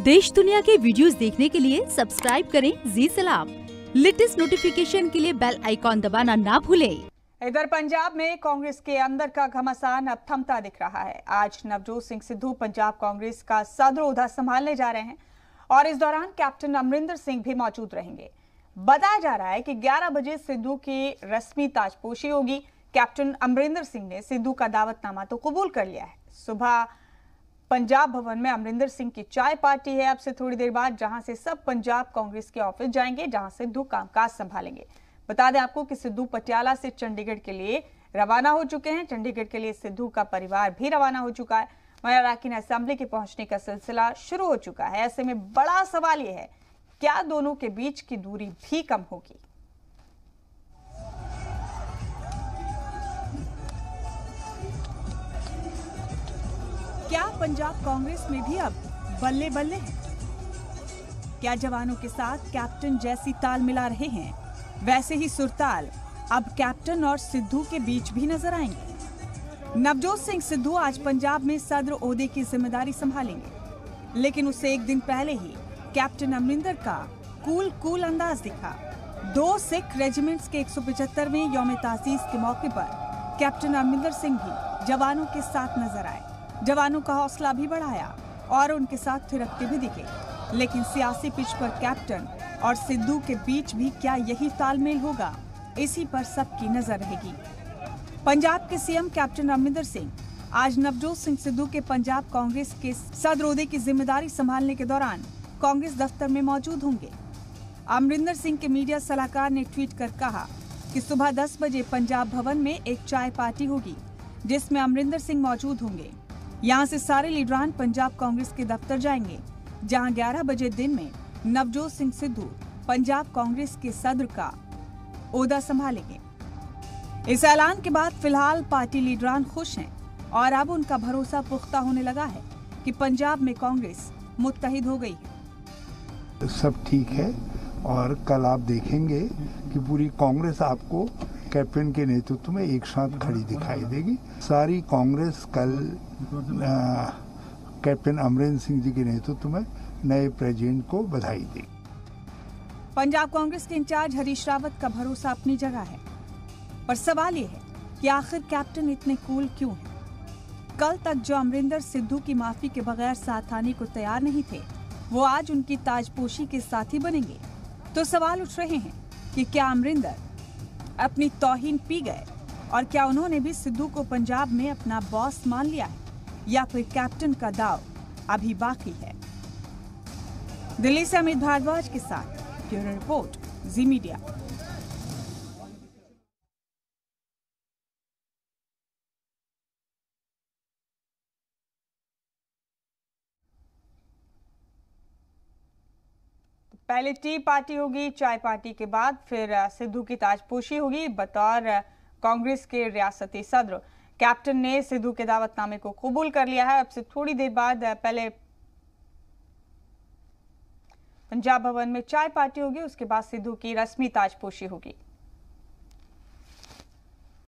देश दुनिया के वीडियोस देखने के लिए सब्सक्राइब करें जी सलाम। लेटेस्ट नोटिफिकेशन के लिए बेल आइकॉन दबाना ना भूलें। इधर पंजाब में कांग्रेस के अंदर का घमासान अब थमता दिख रहा है। आज नवजोत सिंह सिद्धू पंजाब कांग्रेस का सदर ओहदा संभालने जा रहे हैं और इस दौरान कैप्टन अमरिंदर सिंह भी मौजूद रहेंगे। बताया जा रहा है कि 11 बजे सिद्धू की रस्मी ताजपोशी होगी। कैप्टन अमरिंदर सिंह ने सिद्धू का दावतनामा तो कबूल कर लिया है। सुबह पंजाब भवन में अमरिंदर सिंह की चाय पार्टी है अब से थोड़ी देर बाद, जहां से सब पंजाब कांग्रेस के ऑफिस जाएंगे, जहां सिद्धू कामकाज संभालेंगे। बता दें आपको कि सिद्धू पटियाला से चंडीगढ़ के लिए रवाना हो चुके हैं। चंडीगढ़ के लिए सिद्धू का परिवार भी रवाना हो चुका है। वहीं अराकीन असेंबली के पहुंचने का सिलसिला शुरू हो चुका है। ऐसे में बड़ा सवाल यह है, क्या दोनों के बीच की दूरी भी कम होगी? क्या पंजाब कांग्रेस में भी अब बल्ले बल्ले है? क्या जवानों के साथ कैप्टन जैसी ताल मिला रहे हैं, वैसे ही सुरताल अब कैप्टन और सिद्धू के बीच भी नजर आएंगे? नवजोत सिंह सिद्धू आज पंजाब में सदर ओहदे की जिम्मेदारी संभालेंगे, लेकिन उससे एक दिन पहले ही कैप्टन अमरिंदर का कूल अंदाज दिखा। 2 सिख रेजिमेंट्स के 175वें यौम तासीस के मौके पर कैप्टन अमरिंदर सिंह भी जवानों के साथ नजर आए। जवानों का हौसला भी बढ़ाया और उनके साथ थिरकते भी दिखे। लेकिन सियासी पिच पर कैप्टन और सिद्धू के बीच भी क्या यही तालमेल होगा? इसी पर सबकी नजर रहेगी। पंजाब के सीएम कैप्टन अमरिंदर सिंह आज नवजोत सिंह सिद्धू के पंजाब कांग्रेस के सदर ओहदे की जिम्मेदारी संभालने के दौरान कांग्रेस दफ्तर में मौजूद होंगे। अमरिंदर सिंह के मीडिया सलाहकार ने ट्वीट कर कहा कि सुबह 10 बजे पंजाब भवन में एक चाय पार्टी होगी, जिसमें अमरिंदर सिंह मौजूद होंगे। यहाँ से सारे लीडरान पंजाब कांग्रेस के दफ्तर जाएंगे, जहाँ 11 बजे दिन में नवजोत सिंह सिद्धू पंजाब कांग्रेस के सदर का ओहदा संभालेंगे। इस ऐलान के बाद फिलहाल पार्टी लीडरान खुश हैं और अब उनका भरोसा पुख्ता होने लगा है कि पंजाब में कांग्रेस मुत्तहिद हो गई है। सब ठीक है और कल आप देखेंगे कि पूरी कांग्रेस आपको कैप्टन के नेतृत्व में एक साथ खड़ी दिखाई देगी। सारी कांग्रेस कल कैप्टन अमरिंदर सिंह जी के नेतृत्व में नए प्रेसिडेंट को बधाई देगी। पंजाब कांग्रेस के इंचार्ज हरीश रावत का भरोसा अपनी जगह है, पर सवाल ये है कि आखिर कैप्टन इतने कूल क्यों हैं? कल तक जो अमरिंदर सिद्धू की माफी के बगैर साथ आने को तैयार नहीं थे, वो आज उनकी ताजपोशी के साथी बनेंगे। तो सवाल उठ रहे हैं कि क्या अमरिंदर अपनी तौहीन पी गए और क्या उन्होंने भी सिद्धू को पंजाब में अपना बॉस मान लिया है, या फिर कैप्टन का दाव अभी बाकी है? दिल्ली से अमित भारद्वाज के साथ ब्यूरो रिपोर्ट, जी मीडिया। पहले टी पार्टी होगी, चाय पार्टी के बाद फिर सिद्धू की ताजपोशी होगी। बतौर कांग्रेस के रियासती सदर कैप्टन ने सिद्धू के दावतनामे को कबूल कर लिया है। अब से थोड़ी देर बाद पहले पंजाब भवन में चाय पार्टी होगी, उसके बाद सिद्धू की रस्मी ताजपोशी होगी।